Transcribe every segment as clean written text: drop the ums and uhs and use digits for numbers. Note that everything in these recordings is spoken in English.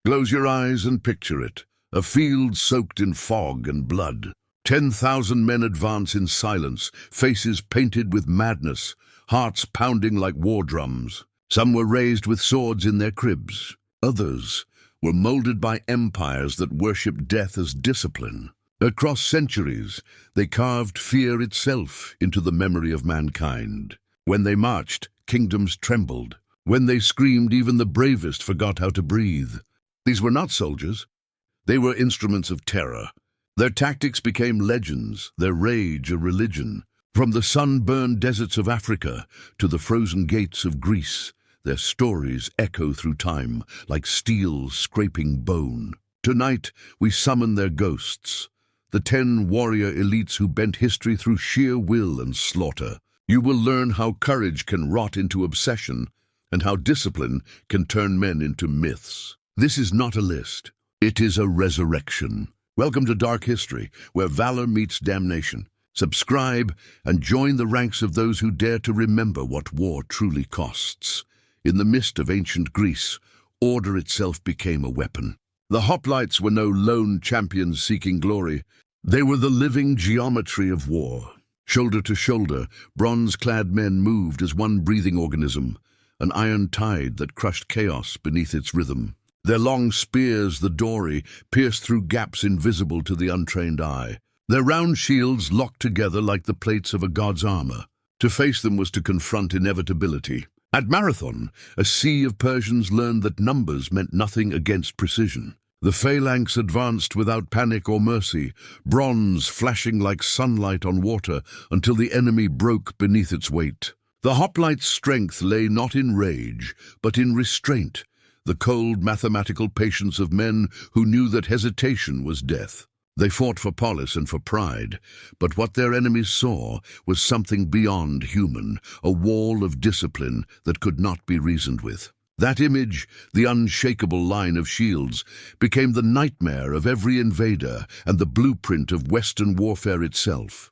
Close your eyes and picture it. A field soaked in fog and blood. 10,000 men advance in silence, faces painted with madness, hearts pounding like war drums. Some were raised with swords in their cribs. Others were molded by empires that worshipped death as discipline. Across centuries, they carved fear itself into the memory of mankind. When they marched, kingdoms trembled. When they screamed, even the bravest forgot how to breathe. These were not soldiers. They were instruments of terror. Their tactics became legends, their rage a religion. From the sun-burned deserts of Africa to the frozen gates of Greece, their stories echo through time like steel scraping bone. Tonight, we summon their ghosts, the 10 warrior elites who bent history through sheer will and slaughter. You will learn how courage can rot into obsession and how discipline can turn men into myths. This is not a list. It is a resurrection. Welcome to Dark History, where valor meets damnation. Subscribe and join the ranks of those who dare to remember what war truly costs. In the mist of ancient Greece, order itself became a weapon. The Hoplites were no lone champions seeking glory. They were the living geometry of war. Shoulder to shoulder, bronze-clad men moved as one breathing organism, an iron tide that crushed chaos beneath its rhythm. Their long spears, the dory, pierced through gaps invisible to the untrained eye. Their round shields locked together like the plates of a god's armor. To face them was to confront inevitability. At Marathon, a sea of Persians learned that numbers meant nothing against precision. The phalanx advanced without panic or mercy, bronze flashing like sunlight on water until the enemy broke beneath its weight. The hoplites' strength lay not in rage, but in restraint, the cold mathematical patience of men who knew that hesitation was death. They fought for polis and for pride, but what their enemies saw was something beyond human, a wall of discipline that could not be reasoned with. That image, the unshakable line of shields, became the nightmare of every invader and the blueprint of Western warfare itself.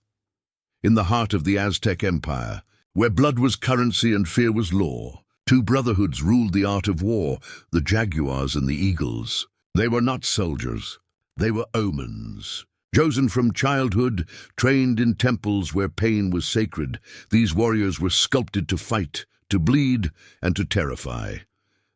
In the heart of the Aztec Empire, where blood was currency and fear was law, 2 brotherhoods ruled the art of war, the Jaguars and the Eagles. They were not soldiers. They were omens. Chosen from childhood, trained in temples where pain was sacred, these warriors were sculpted to fight, to bleed, and to terrify.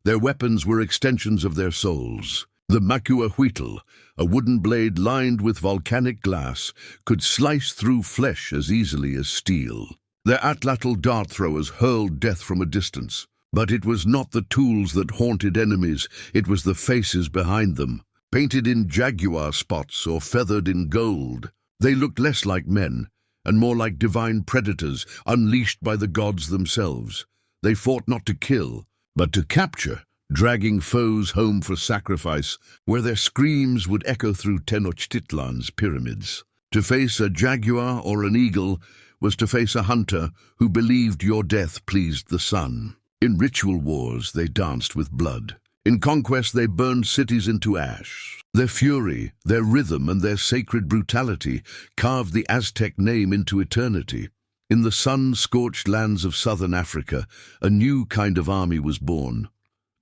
Their weapons were extensions of their souls. The macuahuitl, a wooden blade lined with volcanic glass, could slice through flesh as easily as steel. Their atlatl dart throwers hurled death from a distance. But it was not the tools that haunted enemies, it was the faces behind them. Painted in jaguar spots or feathered in gold, they looked less like men and more like divine predators unleashed by the gods themselves. They fought not to kill, but to capture, dragging foes home for sacrifice, where their screams would echo through Tenochtitlan's pyramids. To face a jaguar or an eagle was to face a hunter who believed your death pleased the sun. In ritual wars, they danced with blood. In conquest, they burned cities into ash. Their fury, their rhythm, and their sacred brutality carved the Aztec name into eternity. In the sun-scorched lands of southern Africa, a new kind of army was born.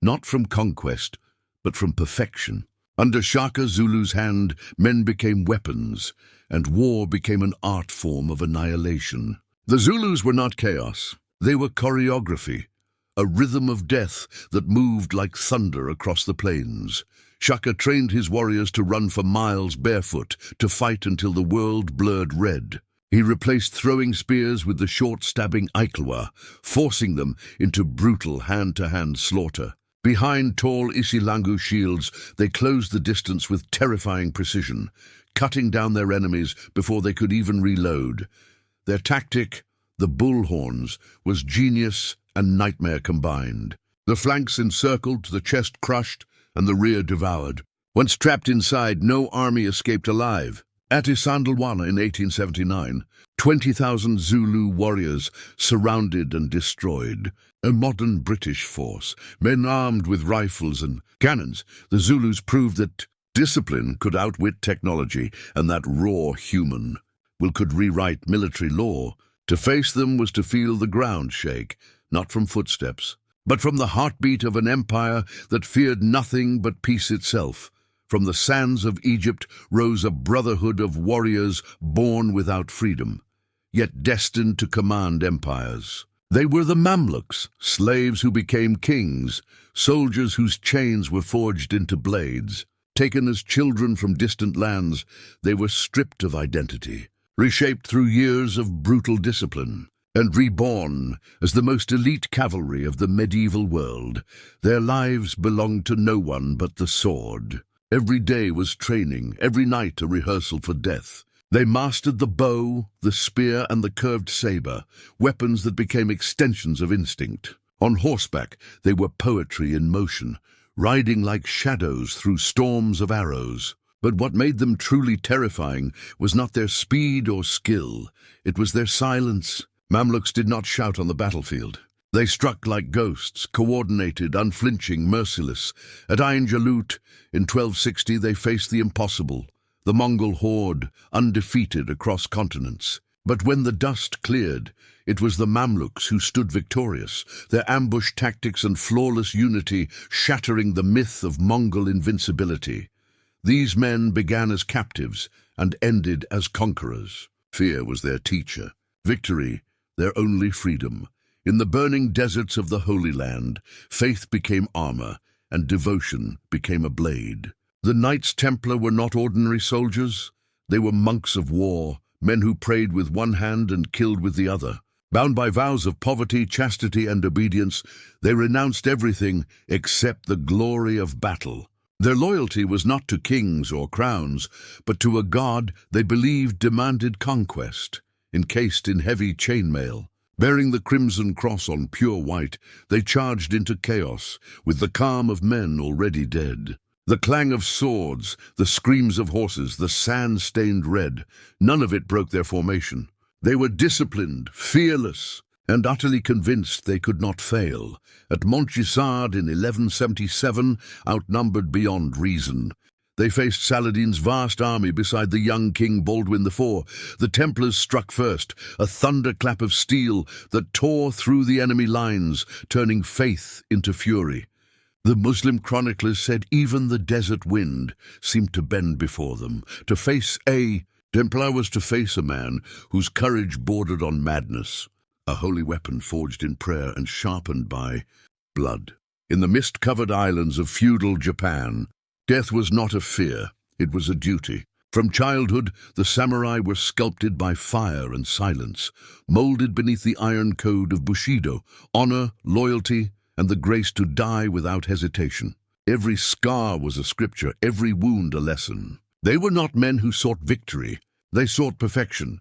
Not from conquest, but from perfection. Under Shaka Zulu's hand, men became weapons, and war became an art form of annihilation. The Zulus were not chaos. They were choreography, a rhythm of death that moved like thunder across the plains. Shaka trained his warriors to run for miles barefoot, to fight until the world blurred red. He replaced throwing spears with the short stabbing Iklwa, forcing them into brutal hand-to-hand slaughter. Behind tall Isilangu shields, they closed the distance with terrifying precision, cutting down their enemies before they could even reload. Their tactic, the bullhorns, was genius and nightmare combined. The flanks encircled, the chest crushed, and the rear devoured. Once trapped inside, no army escaped alive. At Isandlwana in 1879, 20,000 Zulu warriors surrounded and destroyed. A modern British force, men armed with rifles and cannons, the Zulus proved that discipline could outwit technology, and that raw human will could rewrite military law. To face them was to feel the ground shake, not from footsteps, but from the heartbeat of an empire that feared nothing but peace itself. From the sands of Egypt rose a brotherhood of warriors born without freedom, yet destined to command empires. They were the Mamluks, slaves who became kings, soldiers whose chains were forged into blades. Taken as children from distant lands, they were stripped of identity, reshaped through years of brutal discipline, and reborn as the most elite cavalry of the medieval world. Their lives belonged to no one but the sword. Every day was training, every night a rehearsal for death. They mastered the bow, the spear, and the curved saber, weapons that became extensions of instinct. On horseback, they were poetry in motion, riding like shadows through storms of arrows. But what made them truly terrifying was not their speed or skill, it was their silence. Mamluks did not shout on the battlefield. They struck like ghosts, coordinated, unflinching, merciless. At Ain Jalut, in 1260, they faced the impossible, the Mongol horde, undefeated across continents. But when the dust cleared, it was the Mamluks who stood victorious, their ambush tactics and flawless unity shattering the myth of Mongol invincibility. These men began as captives and ended as conquerors. Fear was their teacher, victory their only freedom. In the burning deserts of the Holy Land, faith became armor and devotion became a blade. The Knights Templar were not ordinary soldiers. They were monks of war, men who prayed with one hand and killed with the other. Bound by vows of poverty, chastity, and obedience, they renounced everything except the glory of battle. Their loyalty was not to kings or crowns, but to a god they believed demanded conquest. Encased in heavy chainmail, bearing the crimson cross on pure white, they charged into chaos with the calm of men already dead. The clang of swords, the screams of horses, the sand stained red, none of it broke their formation. They were disciplined, fearless, and utterly convinced they could not fail. At Montgisard in 1177, outnumbered beyond reason, they faced Saladin's vast army beside the young King Baldwin IV. The Templars struck first, a thunderclap of steel that tore through the enemy lines, turning faith into fury. The Muslim chroniclers said even the desert wind seemed to bend before them. To face a Templar was to face a man whose courage bordered on madness, a holy weapon forged in prayer and sharpened by blood. In the mist-covered islands of feudal Japan, death was not a fear, it was a duty. From childhood, the samurai were sculpted by fire and silence, molded beneath the iron code of Bushido, honor, loyalty, and the grace to die without hesitation. Every scar was a scripture, every wound a lesson. They were not men who sought victory, they sought perfection.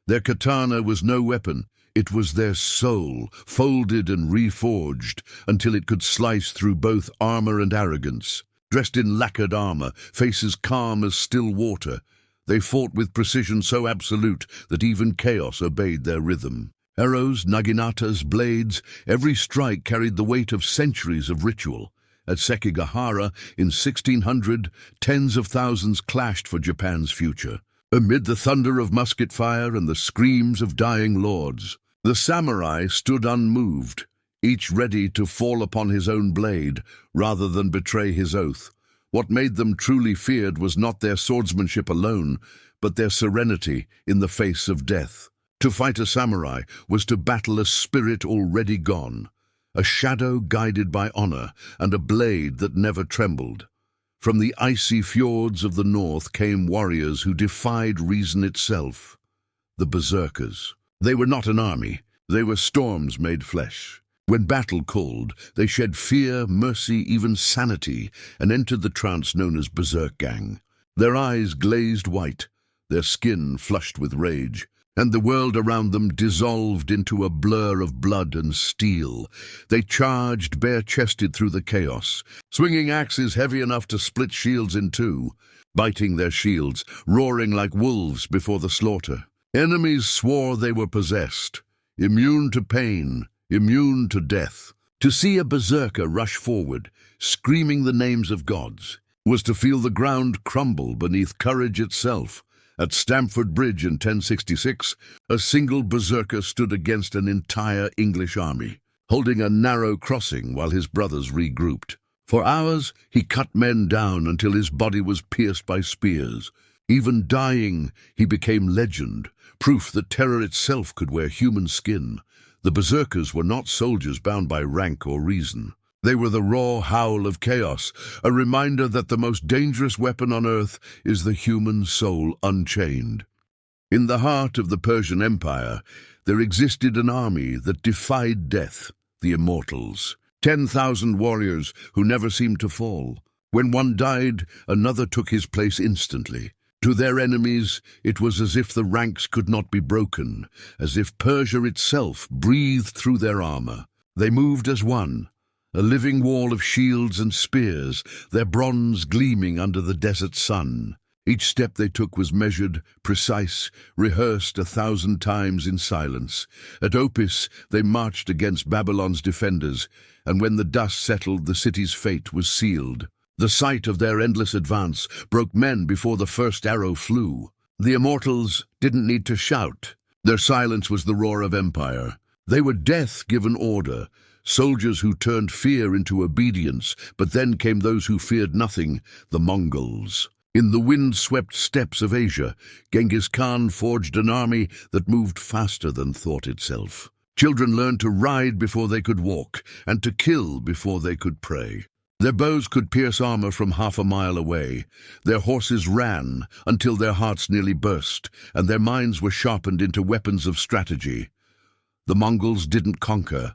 Their katana was no weapon, it was their soul, folded and reforged until it could slice through both armor and arrogance. Dressed in lacquered armor, faces calm as still water, they fought with precision so absolute that even chaos obeyed their rhythm. Arrows, naginatas, blades, every strike carried the weight of centuries of ritual. At Sekigahara in 1600, tens of thousands clashed for Japan's future. Amid the thunder of musket fire and the screams of dying lords, the samurai stood unmoved, each ready to fall upon his own blade rather than betray his oath. What made them truly feared was not their swordsmanship alone, but their serenity in the face of death. To fight a samurai was to battle a spirit already gone, a shadow guided by honor, and a blade that never trembled. From the icy fjords of the north came warriors who defied reason itself, the Berserkers. They were not an army, they were storms made flesh. When battle called, they shed fear, mercy, even sanity, and entered the trance known as Berserk Gang. Their eyes glazed white, their skin flushed with rage, and the world around them dissolved into a blur of blood and steel. They charged bare-chested through the chaos, swinging axes heavy enough to split shields in two, biting their shields, roaring like wolves before the slaughter. Enemies swore they were possessed, immune to pain, immune to death. To see a berserker rush forward, screaming the names of gods, was to feel the ground crumble beneath courage itself. At Stamford Bridge in 1066, a single berserker stood against an entire English army. holding a narrow crossing while his brothers regrouped. For hours, he cut men down until his body was pierced by spears. Even dying, he became legend, proof that terror itself could wear human skin. The Berserkers were not soldiers bound by rank or reason. They were the raw howl of chaos, a reminder that the most dangerous weapon on earth is the human soul unchained. In the heart of the Persian Empire, there existed an army that defied death, the Immortals. 10,000 warriors who never seemed to fall. When one died, another took his place instantly. To their enemies, it was as if the ranks could not be broken, as if Persia itself breathed through their armor. They moved as one, a living wall of shields and spears, their bronze gleaming under the desert sun. Each step they took was measured, precise, rehearsed 1,000 times in silence. At Opis, they marched against Babylon's defenders, and when the dust settled, the city's fate was sealed. The sight of their endless advance broke men before the first arrow flew. The Immortals didn't need to shout. Their silence was the roar of empire. They were death given order, soldiers who turned fear into obedience, but then came those who feared nothing, the Mongols. In the wind-swept steppes of Asia, Genghis Khan forged an army that moved faster than thought itself. Children learned to ride before they could walk, and to kill before they could pray. Their bows could pierce armor from half a mile away. Their horses ran until their hearts nearly burst, and their minds were sharpened into weapons of strategy. The Mongols didn't conquer,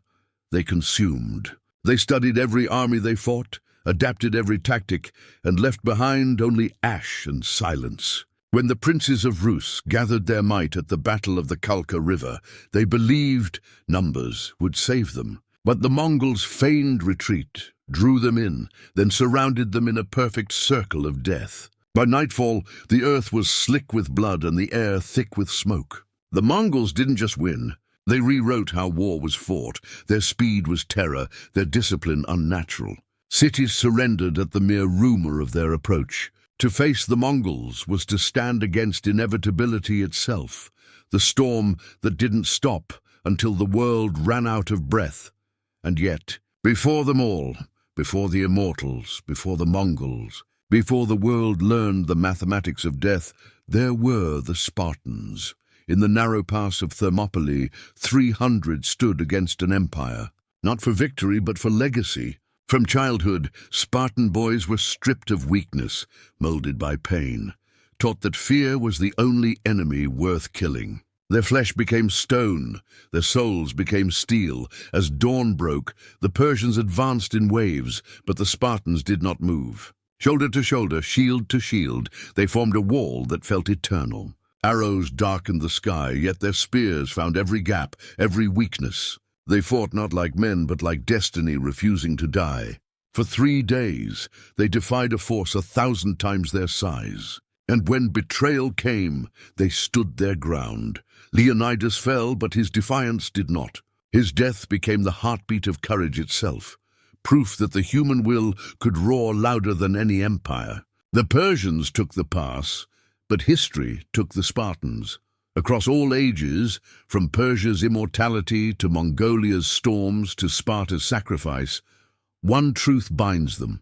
they consumed. They studied every army they fought, adapted every tactic, and left behind only ash and silence. When the princes of Rus gathered their might at the Battle of the Kalka River, they believed numbers would save them. But the Mongols feigned retreat, drew them in, then surrounded them in a perfect circle of death. By nightfall, the earth was slick with blood and the air thick with smoke. The Mongols didn't just win. They rewrote how war was fought. Their speed was terror, their discipline unnatural. Cities surrendered at the mere rumor of their approach. To face the Mongols was to stand against inevitability itself, the storm that didn't stop until the world ran out of breath. And yet, before them all, before the Immortals, before the Mongols, before the world learned the mathematics of death, there were the Spartans. In the narrow pass of Thermopylae, 300 stood against an empire, not for victory but for legacy. From childhood, Spartan boys were stripped of weakness, molded by pain, taught that fear was the only enemy worth killing. Their flesh became stone, their souls became steel. As dawn broke, the Persians advanced in waves, but the Spartans did not move. Shoulder to shoulder, shield to shield, they formed a wall that felt eternal. Arrows darkened the sky, yet their spears found every gap, every weakness. They fought not like men, but like destiny refusing to die. For 3 days, they defied a force 1,000 times their size. And when betrayal came, they stood their ground. Leonidas fell, but his defiance did not. His death became the heartbeat of courage itself, proof that the human will could roar louder than any empire. The Persians took the pass, but history took the Spartans. Across all ages, from Persia's immortality to Mongolia's storms to Sparta's sacrifice, one truth binds them.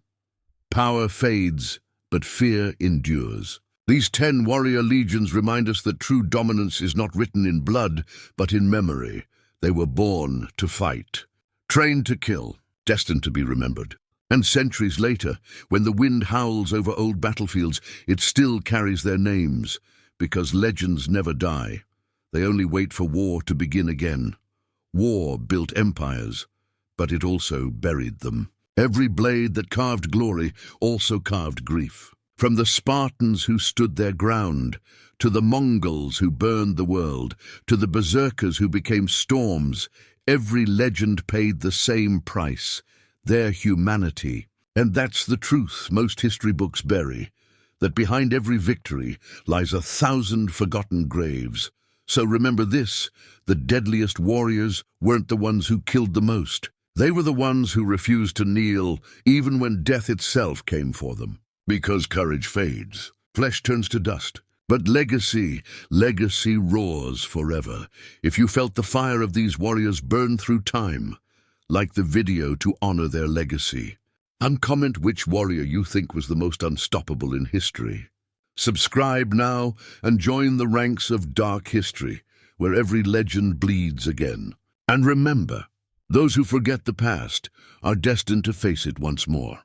Power fades, but fear endures. These 10 warrior legions remind us that true dominance is not written in blood, but in memory. They were born to fight, trained to kill, destined to be remembered. And centuries later, when the wind howls over old battlefields, it still carries their names, because legends never die. They only wait for war to begin again. War built empires, but it also buried them. Every blade that carved glory also carved grief. From the Spartans who stood their ground, to the Mongols who burned the world, to the Berserkers who became storms, every legend paid the same price, their humanity. And that's the truth most history books bury, that behind every victory lies 1,000 forgotten graves. So remember this, the deadliest warriors weren't the ones who killed the most. They were the ones who refused to kneel, even when death itself came for them. Because courage fades, flesh turns to dust. But legacy roars forever. If you felt the fire of these warriors burn through time, like the video to honor their legacy, and comment which warrior you think was the most unstoppable in history. Subscribe now and join the ranks of Dark History, where every legend bleeds again. And remember, those who forget the past are destined to face it once more.